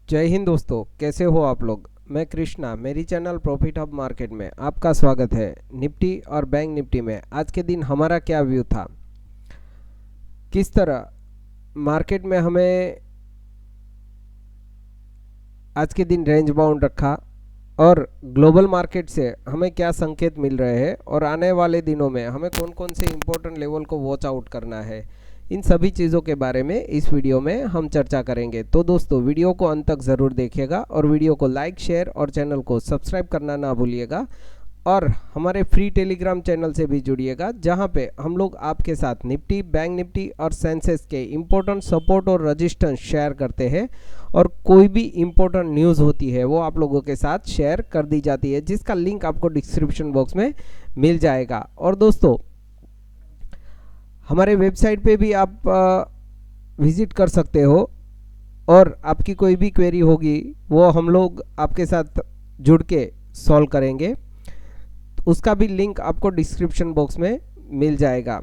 जय हिंद दोस्तों, कैसे हो आप लोग। मैं कृष्णा, मेरी चैनल प्रॉफिट हब मार्केट में आपका स्वागत है। निफ्टी और बैंक निफ्टी में आज के दिन हमारा क्या व्यू था, किस तरह मार्केट में हमें आज के दिन रेंज बाउंड रखा और ग्लोबल मार्केट से हमें क्या संकेत मिल रहे हैं और आने वाले दिनों में हमें कौन कौन से इम्पोर्टेंट लेवल को वॉच आउट करना है, इन सभी चीज़ों के बारे में इस वीडियो में हम चर्चा करेंगे। तो दोस्तों, वीडियो को अंत तक ज़रूर देखिएगा और वीडियो को लाइक, शेयर और चैनल को सब्सक्राइब करना ना भूलिएगा। और हमारे फ्री टेलीग्राम चैनल से भी जुड़िएगा, जहां पे हम लोग आपके साथ निफ्टी, बैंक निफ्टी और सेंसेक्स के इम्पोर्टेंट सपोर्ट और रजिस्टेंस शेयर करते हैं और कोई भी इम्पोर्टेंट न्यूज़ होती है वो आप लोगों के साथ शेयर कर दी जाती है, जिसका लिंक आपको डिस्क्रिप्शन बॉक्स में मिल जाएगा। और दोस्तों, हमारे वेबसाइट पे भी आप विज़िट कर सकते हो और आपकी कोई भी क्वेरी होगी वो हम लोग आपके साथ जुड़ के सॉल्व करेंगे। उसका भी लिंक आपको डिस्क्रिप्शन बॉक्स में मिल जाएगा।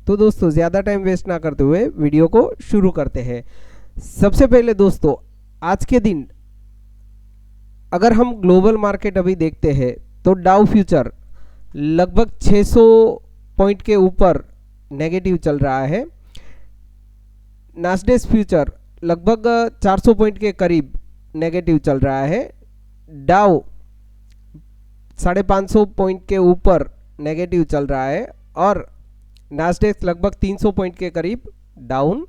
तो दोस्तों, ज़्यादा टाइम वेस्ट ना करते हुए वीडियो को शुरू करते हैं। सबसे पहले दोस्तों, आज के दिन अगर हम ग्लोबल मार्केट अभी देखते हैं तो डाउ फ्यूचर लगभग 600 पॉइंट के ऊपर नेगेटिव चल रहा है। नास्डेक फ्यूचर लगभग 400 पॉइंट के करीब नेगेटिव चल रहा है। डाउ 550 पॉइंट के ऊपर नेगेटिव चल रहा है और नास्डेक लगभग 300 पॉइंट के करीब डाउन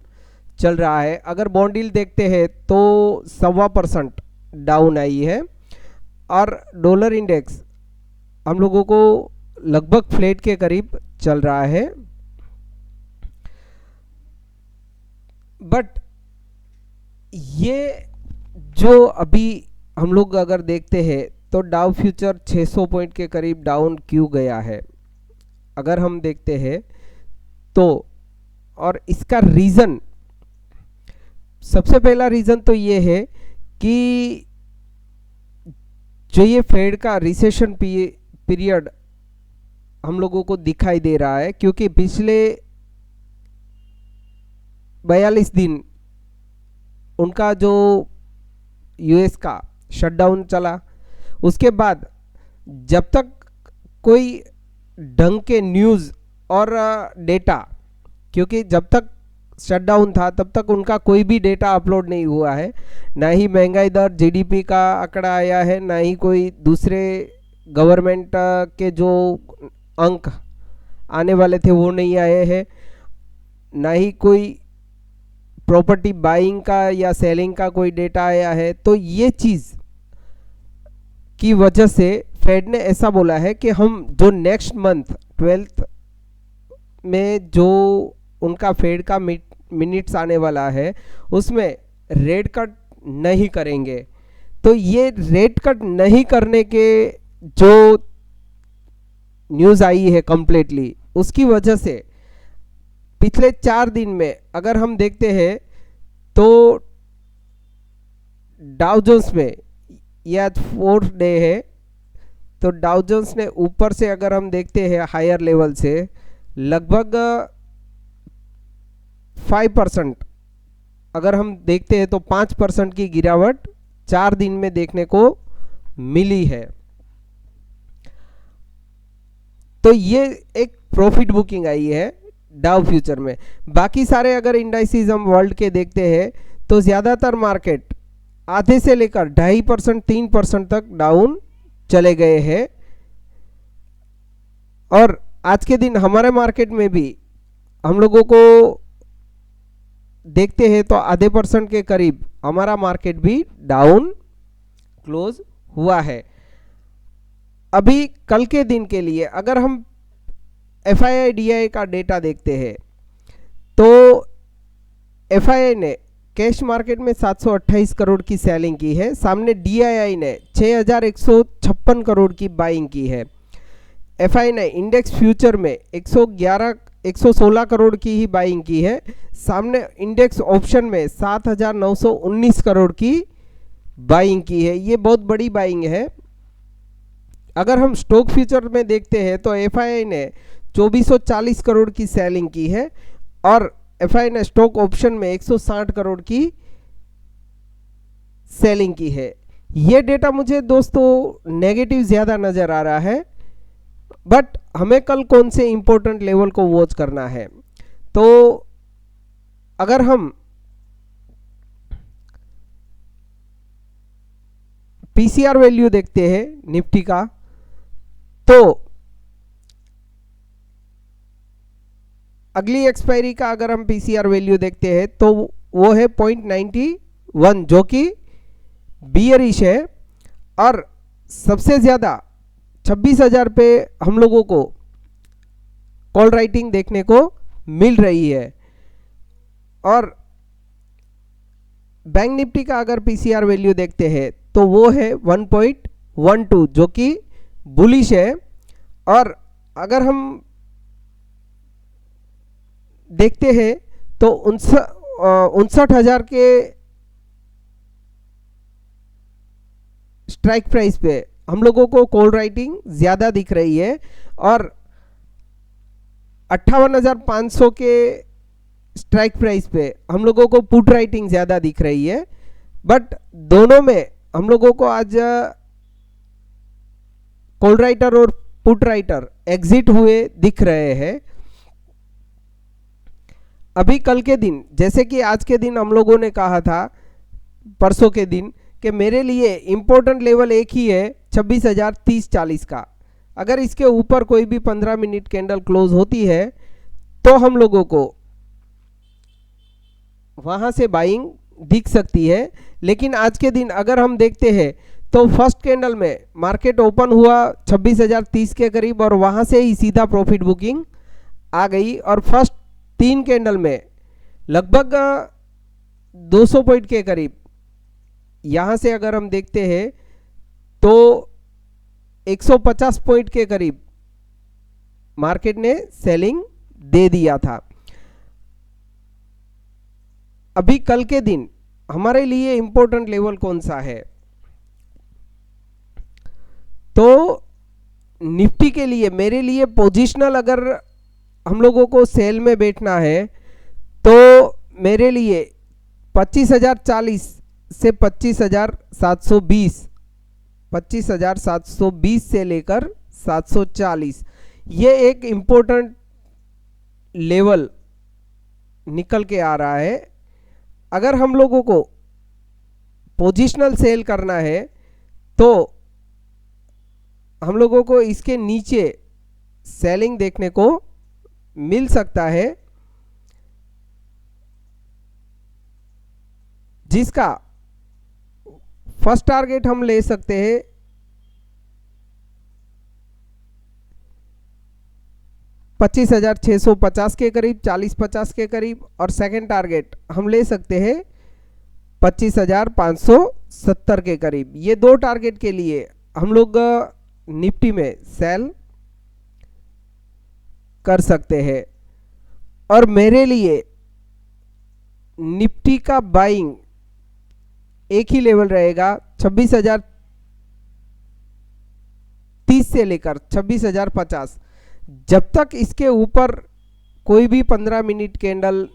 चल रहा है। अगर बॉन्ड यील्ड देखते हैं तो 1.25% डाउन आई है और डॉलर इंडेक्स हम लोगों को लगभग फ्लैट के करीब चल रहा है। बट ये जो अभी हम लोग अगर देखते हैं तो डाउ फ्यूचर 600 पॉइंट के करीब डाउन क्यों गया है, अगर हम देखते हैं तो, और इसका रीज़न, सबसे पहला रीज़न तो ये है कि जो ये फेड का रिसेशन पीरियड हम लोगों को दिखाई दे रहा है, क्योंकि पिछले 42 दिन उनका जो यूएस का शटडाउन चला, उसके बाद जब तक कोई ढंग के न्यूज़ और डेटा, क्योंकि जब तक शटडाउन था तब तक उनका कोई भी डेटा अपलोड नहीं हुआ है, ना ही महंगाई दर, जीडीपी का आंकड़ा आया है, ना ही कोई दूसरे गवर्नमेंट के जो अंक आने वाले थे वो नहीं आए हैं, ना ही कोई प्रॉपर्टी बाइंग का या सेलिंग का कोई डेटा आया है। तो ये चीज़ की वजह से फेड ने ऐसा बोला है कि हम जो नेक्स्ट मंथ 12th में जो उनका फेड का मिनट्स आने वाला है उसमें रेट कट नहीं करेंगे। तो ये रेट कट नहीं करने के जो न्यूज़ आई है कंप्लीटली, उसकी वजह से पिछले 4 दिन में अगर हम देखते हैं तो डाउ जोन्स में, यह 4th डे है, तो डाउ जोन्स ने ऊपर से अगर हम देखते हैं हायर लेवल से लगभग 5%, अगर हम देखते हैं तो 5% की गिरावट 4 दिन में देखने को मिली है। तो ये एक प्रॉफिट बुकिंग आई है डाउ फ्यूचर में। बाकी सारे अगर इंडाइसिस हम वर्ल्ड के देखते हैं तो ज़्यादातर मार्केट आधे से लेकर 2.5%, 3% तक डाउन चले गए हैं। और आज के दिन हमारे मार्केट में भी हम लोगों को देखते हैं तो आधे % के करीब हमारा मार्केट भी डाउन क्लोज हुआ है। अभी कल के दिन के लिए अगर हम FII DI का डेटा देखते हैं तो FII ने कैश मार्केट में 728 करोड़ की सेलिंग की है, सामने DII ने 6156 करोड़ की बाइंग की है। FI ने इंडेक्स फ्यूचर में 116 करोड़ की ही बाइंग की है, सामने इंडेक्स ऑप्शन में 7919 करोड़ की बाइंग की है। ये बहुत बड़ी बाइंग है। अगर हम स्टॉक फ्यूचर में देखते हैं तो FII ने 2440 करोड़ की सेलिंग की है और FI ने स्टॉक ऑप्शन में 160 करोड़ की सेलिंग की है। ये डेटा मुझे दोस्तों नेगेटिव ज़्यादा नज़र आ रहा है, बट हमें कल कौन से इंपॉर्टेंट लेवल को वॉच करना है। तो अगर हम पीसीआर वैल्यू देखते हैं निफ्टी का, तो अगली एक्सपायरी का अगर हम पीसीआर वैल्यू देखते हैं तो वो है 0.91, जो कि बियरिश है। और सबसे ज़्यादा 26,000 पे हम लोगों को कॉल राइटिंग देखने को मिल रही है। और बैंक निफ्टी का अगर पीसीआर वैल्यू देखते हैं तो वो है 1.12, जो कि बुलिश है। और अगर हम देखते हैं तो 59,000 के स्ट्राइक प्राइस पे हम लोगों को कॉल राइटिंग ज़्यादा दिख रही है, और 58,500 के स्ट्राइक प्राइस पे हम लोगों को पुट राइटिंग ज़्यादा दिख रही है। बट दोनों में हम लोगों को आज कॉल राइटर और पुट राइटर एग्जिट हुए दिख रहे हैं। अभी कल के दिन, जैसे कि आज के दिन हम लोगों ने कहा था परसों के दिन, कि मेरे लिए इम्पोर्टेंट लेवल एक ही है 26,030-40 का। अगर इसके ऊपर कोई भी 15 मिनट कैंडल क्लोज होती है तो हम लोगों को वहाँ से बाइंग दिख सकती है। लेकिन आज के दिन अगर हम देखते हैं तो फर्स्ट कैंडल में मार्केट ओपन हुआ 26,030 के करीब, और वहाँ से ही सीधा प्रॉफिट बुकिंग आ गई। और फर्स्ट 3 कैंडल में लगभग 200 पॉइंट के करीब, यहाँ से अगर हम देखते हैं तो 150 पॉइंट के करीब मार्केट ने सेलिंग दे दिया था। अभी कल के दिन हमारे लिए इंपॉर्टेंट लेवल कौन सा है, तो निफ्टी के लिए मेरे लिए पोजिशनल अगर हम लोगों को सेल में बैठना है तो मेरे लिए 25,040 से 25,720, 25,720 से लेकर 740, ये एक इम्पोर्टेंट लेवल निकल के आ रहा है। अगर हम लोगों को पोजिशनल सेल करना है तो हम लोगों को इसके नीचे सेलिंग देखने को मिल सकता है, जिसका फर्स्ट टारगेट हम ले सकते हैं 25,650 के करीब, 40-50 के करीब। और सेकंड टारगेट हम ले सकते हैं 25,570 के करीब। ये दो टारगेट के लिए हम लोग निफ्टी में सेल कर सकते हैं। और मेरे लिए निफ्टी का बाइंग एक ही लेवल रहेगा 26,030 से लेकर 26,050। जब तक इसके ऊपर कोई भी 15 मिनट कैंडल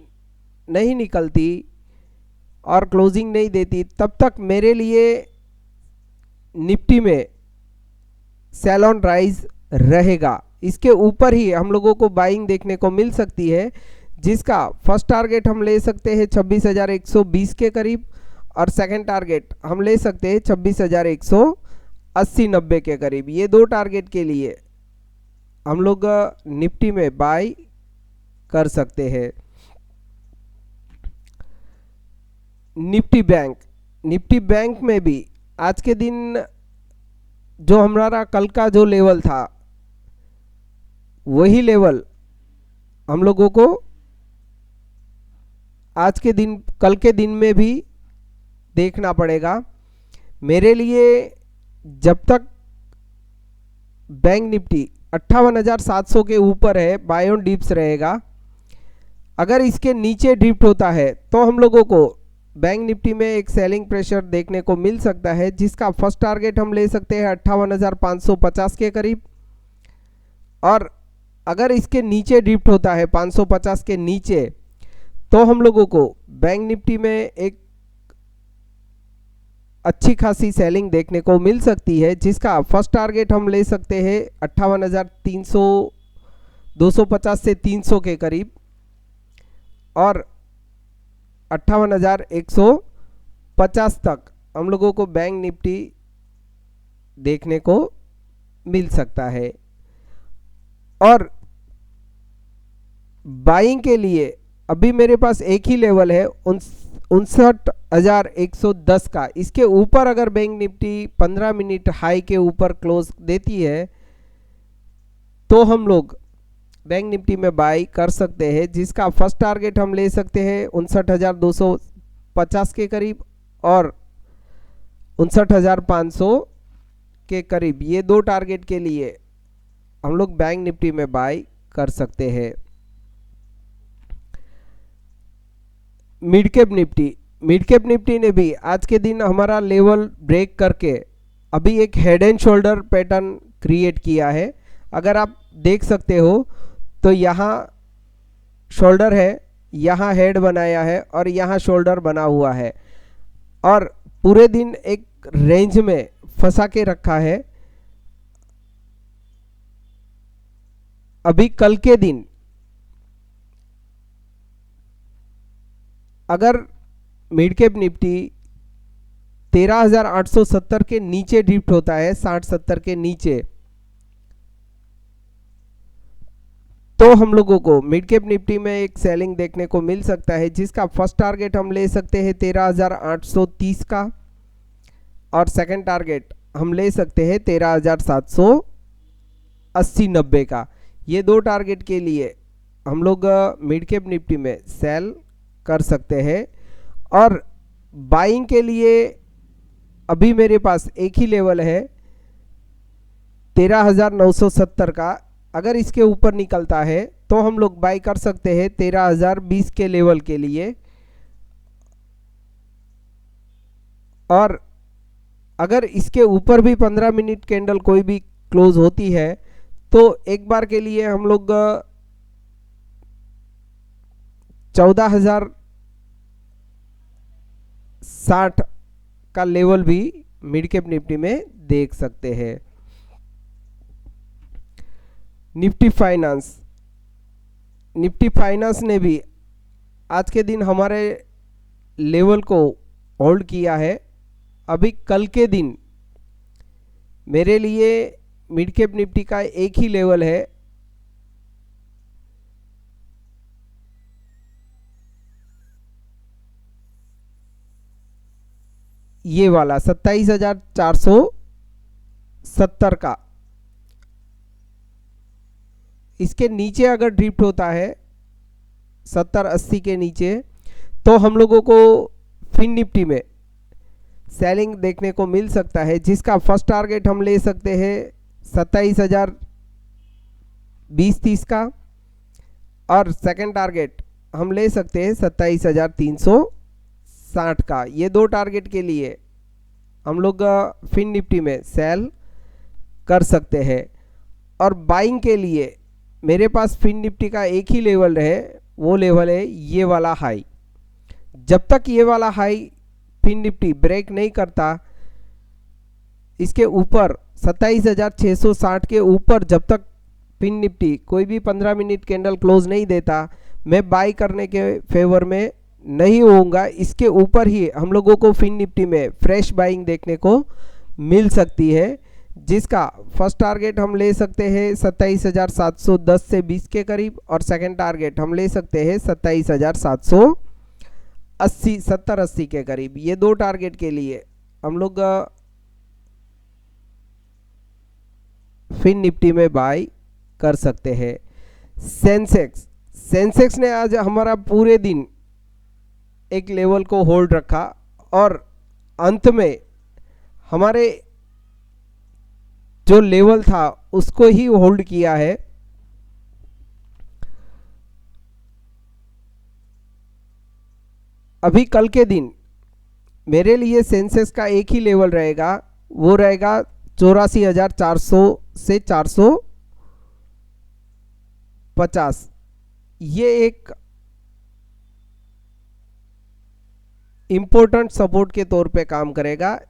नहीं निकलती और क्लोजिंग नहीं देती, तब तक मेरे लिए निफ्टी में सेल ऑन राइज रहेगा। इसके ऊपर ही हम लोगों को बाइंग देखने को मिल सकती है, जिसका फर्स्ट टारगेट हम ले सकते हैं 26,120 के करीब, और सेकंड टारगेट हम ले सकते हैं 26,180-90 के करीब। ये दो टारगेट के लिए हम लोग निफ्टी में बाय कर सकते हैं। निफ्टी बैंक में भी आज के दिन जो हमारा कल का जो लेवल था वही लेवल हम लोगों को आज के दिन, कल के दिन में भी देखना पड़ेगा। मेरे लिए जब तक बैंक निफ्टी 58,700 के ऊपर है, बाय ऑन डिप्स रहेगा। अगर इसके नीचे ड्रिफ्ट होता है तो हम लोगों को बैंक निफ्टी में एक सेलिंग प्रेशर देखने को मिल सकता है, जिसका फर्स्ट टारगेट हम ले सकते हैं 58,550 के करीब। और अगर इसके नीचे ड्रिफ्ट होता है 550 के नीचे, तो हम लोगों को बैंक निफ्टी में एक अच्छी खासी सेलिंग देखने को मिल सकती है, जिसका फर्स्ट टारगेट हम ले सकते हैं 58,300 250 से 300 के करीब, और 58,150 तक हम लोगों को बैंक निफ्टी देखने को मिल सकता है। और बाइंग के लिए अभी मेरे पास एक ही लेवल है 59,110 का। इसके ऊपर अगर बैंक निफ्टी 15 मिनट हाई के ऊपर क्लोज देती है तो हम लोग बैंक निफ्टी में बाई कर सकते हैं, जिसका फर्स्ट टारगेट हम ले सकते हैं 59,250 के करीब और 59,500 के करीब। ये दो टारगेट के लिए हम लोग बैंक निफ्टी में बाई कर सकते हैं। मिड कैप निफ्टी ने भी आज के दिन हमारा लेवल ब्रेक करके अभी एक head and shoulder pattern create किया है। अगर आप देख सकते हो तो यहाँ शोल्डर है, यहाँ हेड बनाया है और यहाँ शोल्डर बना हुआ है, और पूरे दिन एक रेंज में फंसा के रखा है। अभी कल के दिन अगर मिड कैप निफ्टी 13,870 के नीचे ड्रिफ्ट होता है, 60-70 के नीचे, तो हम लोगों को मिड कैप निफ्टी में एक सेलिंग देखने को मिल सकता है, जिसका फर्स्ट टारगेट हम ले सकते हैं 13,830 का, और सेकंड टारगेट हम ले सकते हैं 13,780-90 का। ये दो टारगेट के लिए हम लोग मिड कैप निफ्टी में सेल कर सकते हैं। और बाइंग के लिए अभी मेरे पास एक ही लेवल है 13,970 का। अगर इसके ऊपर निकलता है तो हम लोग बाई कर सकते हैं 13,020 के लेवल के लिए। और अगर इसके ऊपर भी 15 मिनट कैंडल कोई भी क्लोज होती है तो एक बार के लिए हम लोग 14,060 का लेवल भी मिड कैप निफ्टी में देख सकते हैं। निफ्टी फाइनेंस ने भी आज के दिन हमारे लेवल को होल्ड किया है। अभी कल के दिन मेरे लिए मिड कैप निफ्टी का एक ही लेवल है ये वाला 27,470 का। इसके नीचे अगर ड्रिफ्ट होता है 70-80 के नीचे तो हम लोगों को फिन निफ्टी में सेलिंग देखने को मिल सकता है, जिसका फर्स्ट टारगेट हम ले सकते हैं 27,020-30 का, और सेकंड टारगेट हम ले सकते हैं 27,360 का। ये दो टारगेट के लिए हम लोग फिन निफ्टी में सेल कर सकते हैं। और बाइंग के लिए मेरे पास फिन निफ्टी का एक ही लेवल है, वो लेवल है ये वाला हाई। जब तक ये वाला हाई फिन निफ्टी ब्रेक नहीं करता, इसके ऊपर 27,660 के ऊपर जब तक फिन निफ्टी कोई भी 15 मिनट कैंडल क्लोज नहीं देता, मैं बाई करने के फेवर में नहीं होऊंगा। इसके ऊपर ही हम लोगों को फिन निफ्टी में फ्रेश बाइंग देखने को मिल सकती है, जिसका फर्स्ट टारगेट हम ले सकते हैं 27,710 से 20 के करीब, और सेकंड टारगेट हम ले सकते हैं 27,780 70-80 के करीब। ये दो टारगेट के लिए हम लोग फिन निफ्टी में बाई कर सकते हैं। सेंसेक्स ने आज हमारा पूरे दिन एक लेवल को होल्ड रखा और अंत में हमारे जो लेवल था उसको ही होल्ड किया है। अभी कल के दिन मेरे लिए सेंसेक्स का एक ही लेवल रहेगा, वो रहेगा 84,400 से 450। ये एक इम्पोर्टेंट सपोर्ट के तौर पे काम करेगा।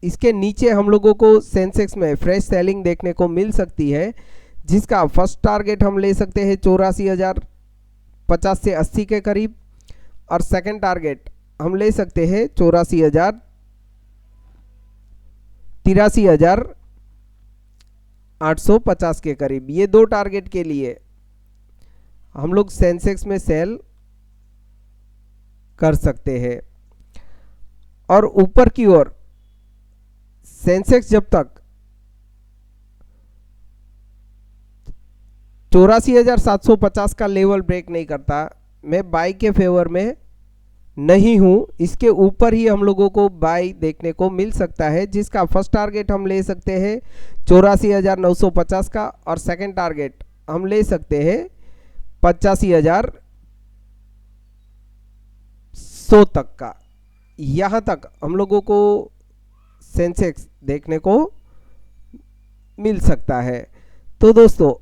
इसके नीचे हम लोगों को सेंसेक्स में फ्रेश सेलिंग देखने को मिल सकती है, जिसका फर्स्ट टारगेट हम ले सकते हैं 84,050 से 80 के करीब, और सेकंड टारगेट हम ले सकते हैं 83,850 के करीब। ये दो टारगेट के लिए हम लोग सेंसेक्स में सेल कर सकते हैं। और ऊपर की ओर सेंसेक्स जब तक 84,750 का लेवल ब्रेक नहीं करता, मैं बाई के फेवर में नहीं हूं। इसके ऊपर ही हम लोगों को बाई देखने को मिल सकता है, जिसका फर्स्ट टारगेट हम ले सकते हैं 84,950 का, और सेकंड टारगेट हम ले सकते हैं 85,100 तक का। यहां तक हम लोगों को सेंसेक्स देखने को मिल सकता है। तो दोस्तों,